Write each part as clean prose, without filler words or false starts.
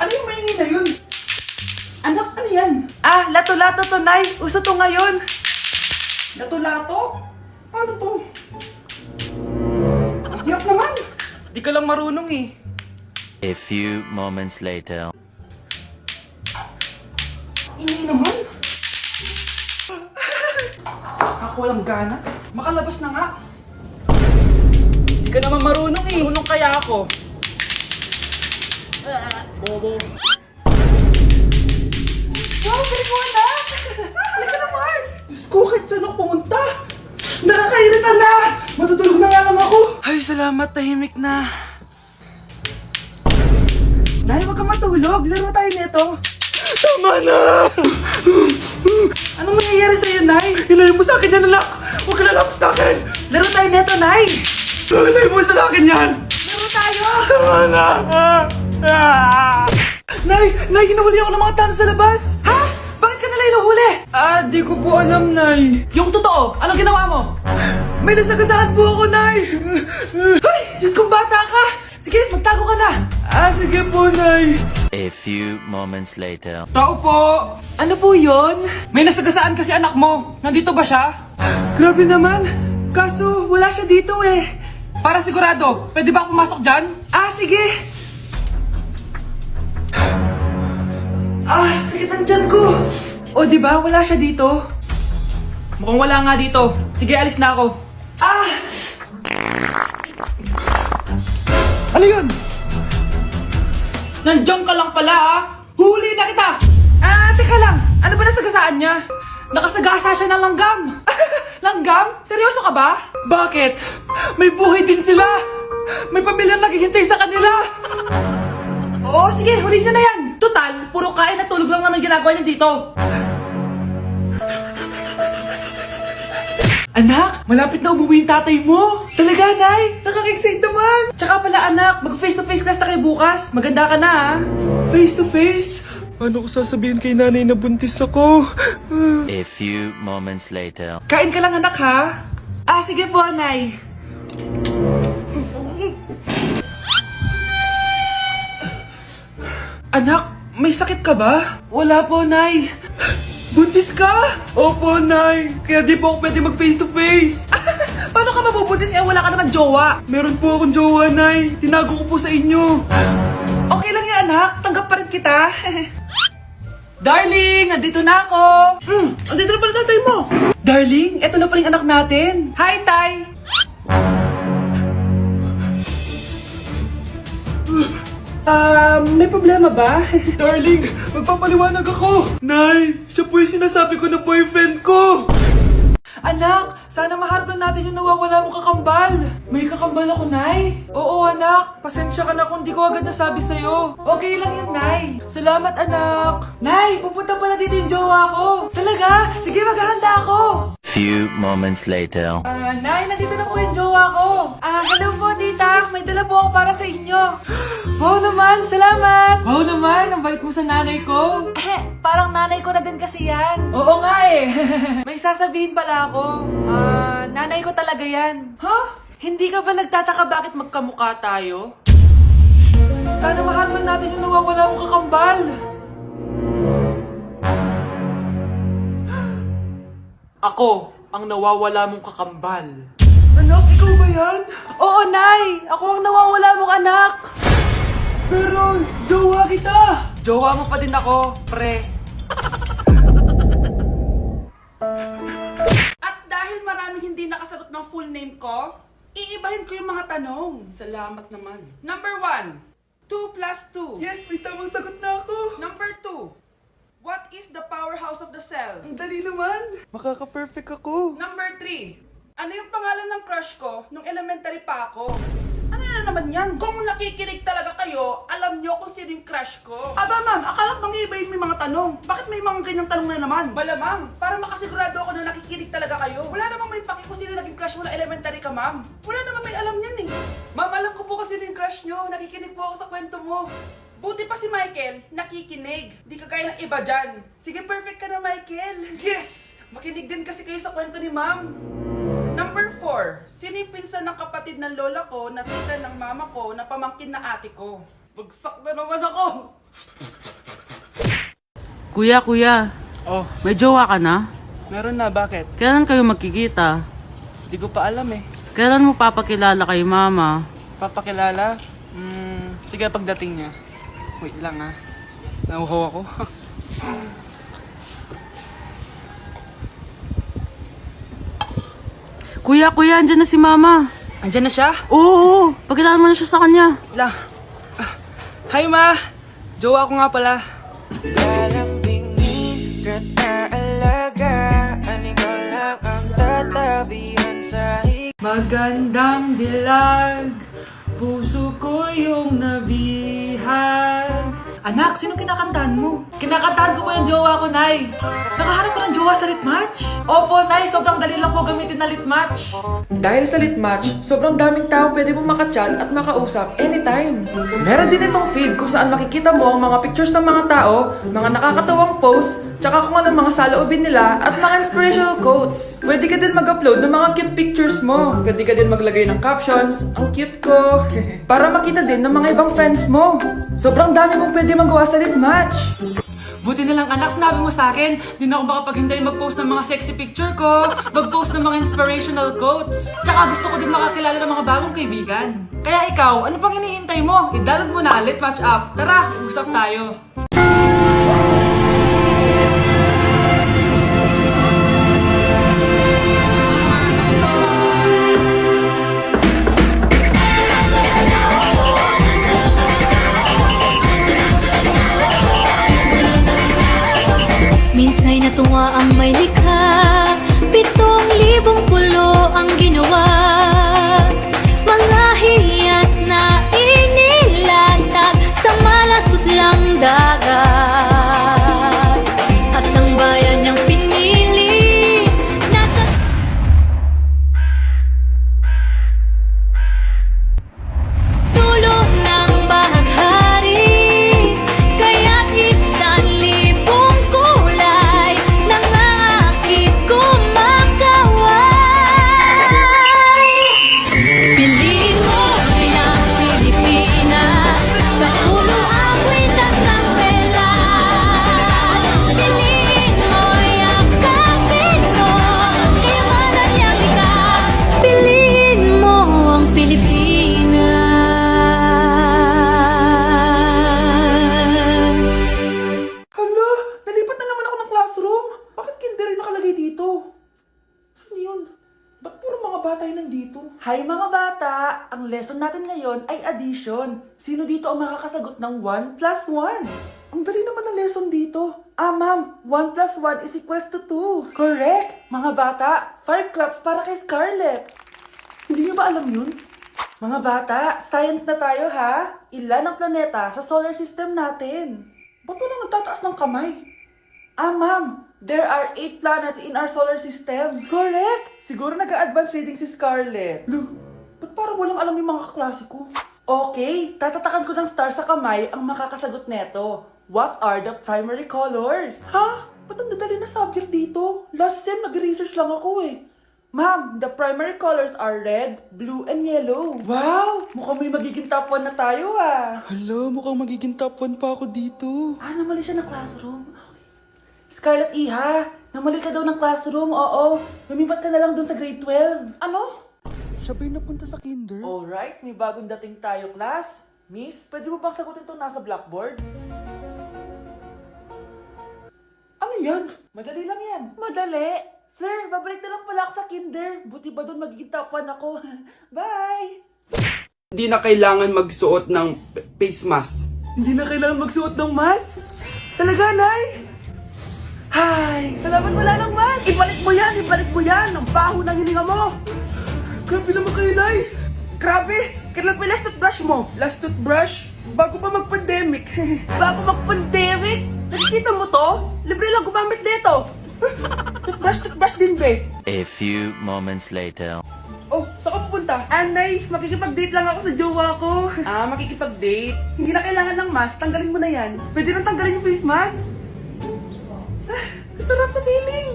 Ano yung maingay na yun? Anak, ano yan? Ah, lato-lato to, Nay. Uso to ngayon. Lato-lato? Paano to? Ang hirap naman. Di ka lang marunong eh. A few moments later. Ingay naman. Ako walang gana. Makalabas na nga. Di ka naman marunong eh. Marunong kaya ako. Bobo. Wow, galing mo anak! Halika na, Mars! Diyos ko, kahit saan ako pumunta! Nakakairita na! Matutulog na nga lang ako! Ay, salamat, tahimik na. Nay, wag kang matulog. Laro tayo nito. Tama na! Anong nangyayari sa'yo, Nay? Ilayo mo sa akin yan, anak! Huwag ka lalapit sa akin! Laro tayo neto, Nay! Ilayo mo sa akin yan! Laro tayo! Tama na! Nay! Nay, hinuhuli ako ng mga tano sa labas! Ha? Bakit ka nila hinuhuli? Di ko po alam, Nay. Yung totoo, anong ginawa mo? May nasagasaan po ako, Nay! Ay! Diyos kong bata ka! Sige, magtago ka na! Sige po, Nay. A few moments later. Tao po! Ano po yon? May nasagasaan kasi anak mo. Nandito ba siya? Grabe naman. Kaso, wala siya dito eh. Para sigurado, pwede ba ako pumasok dyan? Sige. Sakit ang tiyan ko. O, di ba? Wala siya dito. Mukhang wala nga dito. Sige, alis na ako. Ano yun? Nandiyan ka lang pala, Huli na kita! Teka lang. Ano ba nasagasaan niya? Nakasagasa siya ng langgam. Langgam? Seryoso ka ba? Bakit? May buhay din sila. May pamilyang naghihintay sa kanila. Oo, sige, huli niyo na yan. Total, puro kain at tulog lang naman ginagawa niya dito. Anak, malapit na umuwi yung tatay mo. Talaga, Nay? Nakaka-excite naman. Tsaka pala, anak, mag-face-to-face class na kayo bukas. Maganda ka na, Face-to-face? Paano ko sasabihin kay nanay na buntis ako? A few moments later. Kain ka lang, anak, ha? Sige po, Nay. Anak, may sakit ka ba? Wala po, Nay. Buntis ka? Opo, Nay. Kaya di po ako pwede mag-face-to-face. Paano ka mabubuntis wala ka naman jowa? Meron po akong jowa, Nay. Tinago ko po sa inyo. Okay lang yan, anak. Tanggap pa rin kita. Darling, andito na ako. Andito na pala tatay mo. Darling, eto na pala yung anak natin. Hi, Tay. May problema ba? Darling, magpapaliwanag ako. Nay, siya po yung sinasabi ko na boyfriend ko. Anak, sana maharap lang natin yung nawawala mong kakambal. May kakambal ako, Nay. Oo, anak. Pasensya ka na kung di ko agad nasabi sa'yo. Okay lang yun, Nay. Salamat, anak. Nay, pupunta pala dito yung jowa ko. Talaga? Sige, maghahanda ako. Few moments later. Nay, nandito na po yung jowa ko. Hello po, tita. May dala po ako para sa inyo. Wow naman, salamat. Wow naman, ang bait mo sa nanay ko. Parang nanay ko na din kasi yan. Oo nga eh. May sasabihin pala ako. Nanay ko talaga yan. Hindi ka ba nagtataka bakit magkamukha tayo? Sana maharap lang natin yung nawawala mong kakambal. Ako, ang nawawala mong kakambal. Anak, ikaw ba yan? Oo, Nay! Ako ang nawawala mong anak! Pero, jowa kita! Jowa mo pa din ako, pre. At dahil maraming hindi nakasagot ng full name ko, iibahin ko yung mga tanong. Salamat naman. Number 1, 2 plus 2. Yes, may tamang sagot na ako. Number 2, what is the powerhouse of the cell? Ang dali naman. Makaka-perfect ako. Number 3. Ano yung pangalan ng crush ko nung elementary pa ako? Ano na naman yan? Kung nakikinig talaga kayo, alam nyo kung sino yung crush ko. Aba ma'am, akala bang iibahin may mga tanong? Bakit may mga ganyang tanong na naman? Malamang, para makasigurado ako na nakikinig talaga kayo. Wala namang may paki kung sino naging crush mo na elementary ka, ma'am. Wala namang may alam yan eh. Ma'am, alam ko po kasi sino yung crush nyo. Nakikinig po ako sa kwento mo. Buti pa si Michael, nakikinig. Di ka kaya ng iba dyan. Sige, perfect ka na, Michael. Yes! Makinig din kasi kayo sa kwento ni ma'am. Number 4, sino yung pinsan ng kapatid ng lola ko na tita ng mama ko na pamangkin na ate ko? Bagsak na naman ako! Kuya, Oh, may jowa ka na? meron na. Bakit? Kailan kayo magkikita? Hindi ko pa alam eh. Kailan mo papakilala kay mama? Papakilala? Sige, pagdating niya. Wait lang ah. Nauhaw ako. Kuya, andyan na si mama. Andiyan na siya? Oo, pakilala mo na siya sa kanya. La. Hi ma! Jowa ko nga pala. Lalambingin ka't aalagaan, ikaw lang ang tatabihan sa Magandang dilag, puso ko yung nabihag. Anak, sino kinakantahan mo? Kinakantahan ko po yung jowa ko, Nay. Nakahanap ko ng jowa sa Litmatch? Opo, Nay. Sobrang dali lang po gamitin na Litmatch. Dahil sa Litmatch, sobrang daming tao pwede mong makachat at makausap anytime. Meron din itong feed kung saan makikita mo ang mga pictures ng mga tao, mga nakakatawang posts, tsaka kung anong mga saloobin nila at mga inspirational quotes. Pwede ka din mag-upload ng mga cute pictures mo. Pwede ka din maglagay ng captions, ang cute ko, para makita din ng mga ibang friends mo. Sobrang dami mong pwede magawa sa Litmatch. Buti na lang anak, sinabi mo sa akin, di na ako makapaghintay mag-post ng mga sexy picture ko, mag-post ng mga inspirational quotes. Tsaka gusto ko din makakilala ng mga bagong kaibigan. Kaya ikaw, ano pang hinihintay mo? I-download mo na Litmatch app. Tara, usap tayo. Minsa'y natuwa ang may likha, 7,000 pulo ang ginawa. Mga hiyas na inilatag sa malasutlang dagat. At ang bayan niyang pinili, nasa dulo ng bahaghari. Kaya't 1,000 kulay nang aakit kumakaway. Piliin mo rin ang Pilipinas, kapulo ang kwintas ng pelas. Piliin mo yakapin mo, kayamanan niyang likas. Piliin mo ang Pilipinas. Hala, nalipat na naman ako ng classroom. Bakit kinder yung nakalagay dito? Saan yun? Ba't puro mga bata yung nandito? Hi mga bata! Ang lesson natin ngayon ay addition. Sino dito ang makakasagot ng 1 plus 1? Ang dali naman ng lesson dito. Ah ma'am, 1 plus 1 is equals to 2. Correct! Mga bata, 5 claps para kay Scarlett. Hindi niyo ba alam yun? Mga bata, science na tayo ha? Ilan ang planeta sa solar system natin? Ba't walang nagtataas ng kamay? Ah, ma'am, there are 8 planets in our solar system. Correct! Siguro nag-a-advance reading si Scarlett. Lo, ba't parang walang alam yung mga kaklase ko? Okay, tatatakan ko ng star sa kamay ang makakasagot neto. What are the primary colors? Ha? Ba't ang dadali na subject dito? Last sem, nag-research lang ako eh. Ma'am, the primary colors are red, blue, and yellow. Wow! Mukhang may magiging top 1 na tayo ah. Hala, mukhang magiging top 1 pa ako dito. Ah, namali siya ng classroom. Scarlett Iha, namali ka daw ng classroom, oo. Lumipat ka na lang dun sa grade 12. Ano? Siya ba'y napunta sa kinder? Alright, may bagong dating tayo, class. Miss, pwede mo bang sagutin itong nasa blackboard? Ano yan? Madali lang yan. Madali? Sir, babalik na lang pala ako sa kinder. Buti ba doon magiging top 1 ako? Bye! Hindi na kailangan magsuot ng face mask. Hindi na kailangan magsuot ng mask? Talaga, Nay? Hay! Salamat wala lang man! Ibalik mo yan! Ibalik mo yan! Ang baho ng hininga mo! Grabe naman kayo, Nay! Grabe! Kailan pa last toothbrush mo? Last toothbrush? Bago pa mag-pandemic. Bago mag-pandemic? Nakikita mo to? Libre lang gumamit dito. Toothbrush din, be. A few moments later. Oh, saan ka pupunta? Anay, makikipag-date lang ako sa jowa ko. Ah, makikipag-date? Hindi na kailangan ng mask, tanggalin mo na yan. Pwede nang tanggalin yung face mask? Ah, kasarap sa feeling.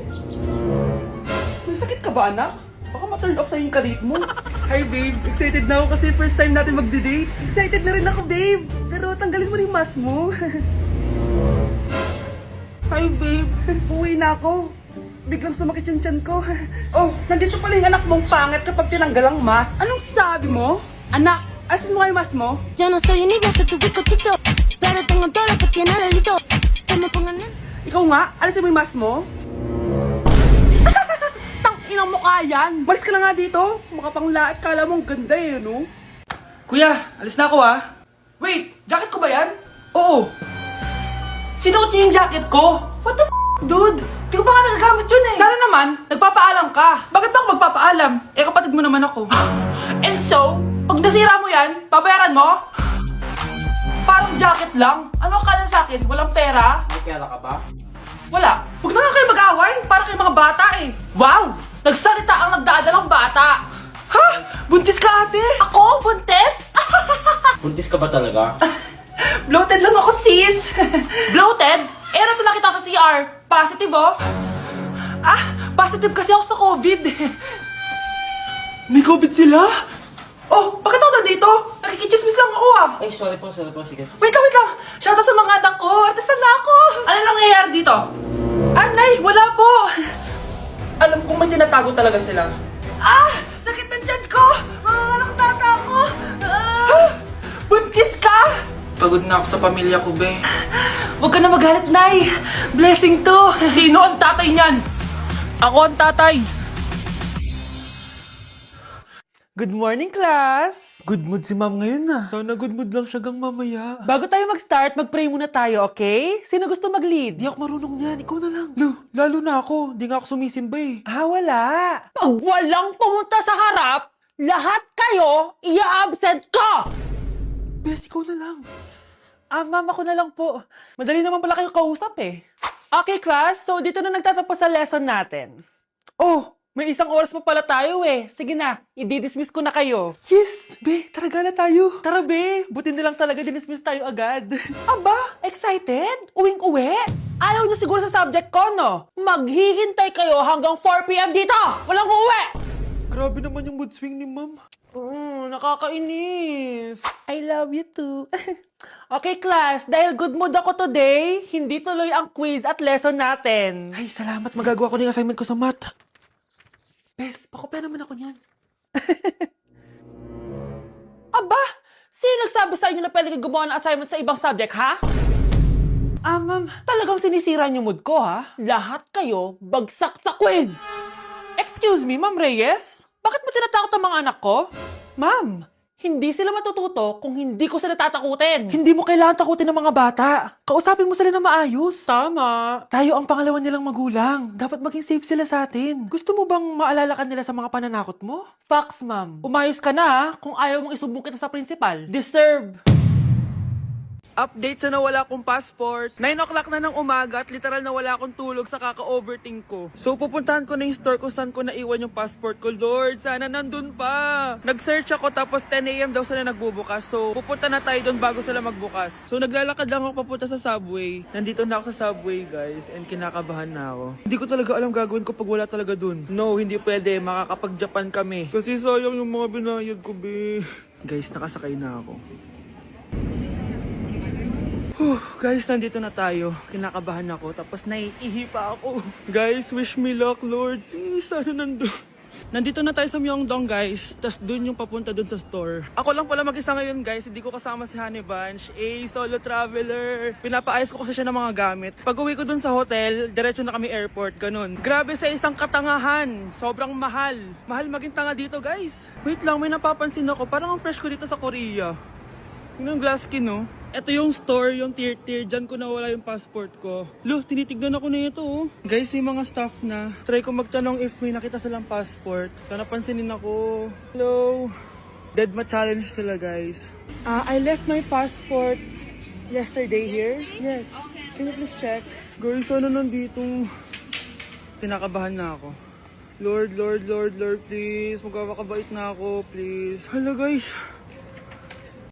May sakit ka ba, anak? Baka ma-turn off sa'yo yung kadate mo. Hi, babe. Excited na ako kasi first time natin magde-date. Excited na rin ako, babe. Pero tanggalin mo rin mask mo. Hi, babe. Uwi na ako. Biglang sumakit yung tiyan ko. Oh, nandito pala yung anak mong pangit kapag tinanggal ang mask. Anong sabi mo? Anak, asin mo nga yung mask mo? Yo no soy niña, soy tu bizcochito. Pero tengo todo lo que tiene delito. Que me pongan en... Ikaw nga, alisin mo yung mask mo? Tang-inang mukha yan! Malis ka na nga dito! Makapanglaat, kala mong ganda eh, no? Kuya, alis na ako ah. Wait, jacket ko ba yan? Oo. Sinuot niyo yung jacket ko? What the dude? Di ko pa nga nagagamit yun eh. Sana naman, nagpapaalam ka. Bakit ba ako magpapaalam? Eh, kapatid mo naman ako. And so, pag nasira mo yan, babayaran mo? Parang jacket lang. Ano akala sa akin? Walang pera? May pera ka ba? Wala. Huwag na nga kayo mag-away. Para kayo mga bata eh. Wow! Nagsalita ang nagdadalang bata. Ha? Buntis ka ate? Ako? Buntis? Buntis ka ba talaga? Bloated lang ako sis. Bloated? Eh, ano nakita ko sa CR? Positive oh. Ah, positive kasi ako sa COVID. May COVID sila? Oh, bakit ako nandito? Nakikichismis lang ako ah. Ay, sorry po, sige. Wait lang. Shoutout sa mga anak ko. Artista na ako. Ano nangyayari dito? Nay, wala po. Alam kong may tinatago talaga sila. Ah! Sakit ng tiyan ko! Manganganak tata ako! Ah! Buntis ka! Pagod na ako sa pamilya ko, be. Huwag ka na magalit, Nay. Blessing to. Sino ang tatay niyan? Ako ang tatay. Good morning, class! Good mood si ma'am ngayon na. Sana good mood lang siya gang mamaya. Bago tayo mag-start, mag-pray muna tayo, okay? Sino gusto mag-lead? Di ako marunong niyan, ikaw na lang. Lalo na ako, di nga ako sumisimba eh. Ah, wala. Pag walang pumunta sa harap, lahat kayo ia-absent ko! Bes, ikaw na lang. Ah, ma'am, ako na lang po. Madali naman pala kayo kausap eh. Okay, class. So, dito na nagtatapos sa lesson natin. Oh, may 1 oras pa pala tayo eh. Sige na, i-dismiss ko na kayo. Yes! Be, tara gala tayo. Tara, be. Buti na lang talaga dinismiss tayo agad. Aba, excited? Uwing-uwi? Ayaw niyo siguro sa subject ko, no? Maghihintay kayo hanggang 4 p.m. dito! Walang uuwi! Grabe naman yung mood swing ni ma'am. Nakakainis. I love you too. Okay, class. Dahil good mood ako today, hindi tuloy ang quiz at lesson natin. Ay, salamat. Magagawa ko na yung assignment ko sa math. Bes, pakopya naman ako niyan. Aba! Sino nagsabi sa inyo na pwede kayo gumawa ng assignment sa ibang subject, ha? Ah, ma'am. Talagang sinisira niyo mood ko, ha? Lahat kayo bagsak sa quiz! Excuse me, Ma'am Reyes? Bakit mo tinatakot ang mga anak ko? Ma'am, hindi sila matututo kung hindi ko sila tatakutin. Hindi mo kailangan takutin ng mga bata. Kausapin mo sila na maayos. Tama. Tayo ang pangalawa nilang magulang. Dapat maging safe sila sa atin. Gusto mo bang maalala ka nila sa mga pananakot mo? Facts, ma'am. Umayos ka na ha, kung ayaw mong isumbong kita sa principal. Deserve. Update sa nawala kong passport. 9 o'clock na ng umaga at literal na wala akong tulog sa kaka-overthink ko. So pupuntahan ko na yung store kung saan ko naiwan yung passport ko. Lord, sana nandun pa. Nag-search ako tapos 10 a.m. daw sila nagbubukas. So pupunta na tayo doon bago sila magbukas. So naglalakad lang ako papunta sa subway. Nandito na ako sa subway guys and kinakabahan na ako. Hindi ko talaga alam gagawin ko pag wala talaga dun. No, hindi pwede. Makakapag-Japan kami. Kasi sayang yung mga binayad ko, be. Guys, nakasakay na ako. Guys, nandito na tayo. Kinakabahan ako. Tapos naiihi pa ako. Guys, wish me luck, Lord. Please, sana nandun. Nandito na tayo sa Myeongdong, guys. Tapos dun yung papunta dun sa store. Ako lang pala mag-isa ngayon, guys. Hindi ko kasama si Honey Bunch. Solo traveler. Pinapaayos ko kasi siya ng mga gamit. Pag uwi ko dun sa hotel, diretso na kami airport. Ganun. Grabe sa isang katangahan. Sobrang mahal. Mahal maging tanga dito, guys. Wait lang, may napapansin ako. Parang ang fresh ko dito sa Korea. Yung glass skin, no? Ito yung store, yung tier. Diyan ko nawala yung passport ko. Lo, tinitignan ako na ito, oh. Guys, may mga staff na. Try ko magtanong if may nakita silang passport. Sana pansinin ako. Hello? Deadma challenge sila, guys. I left my passport yesterday here. Yes. Can you please check? Guys, sana nandito? Pinakabahan na ako. Lord, please. Magkakabait na ako, please. Hello, guys.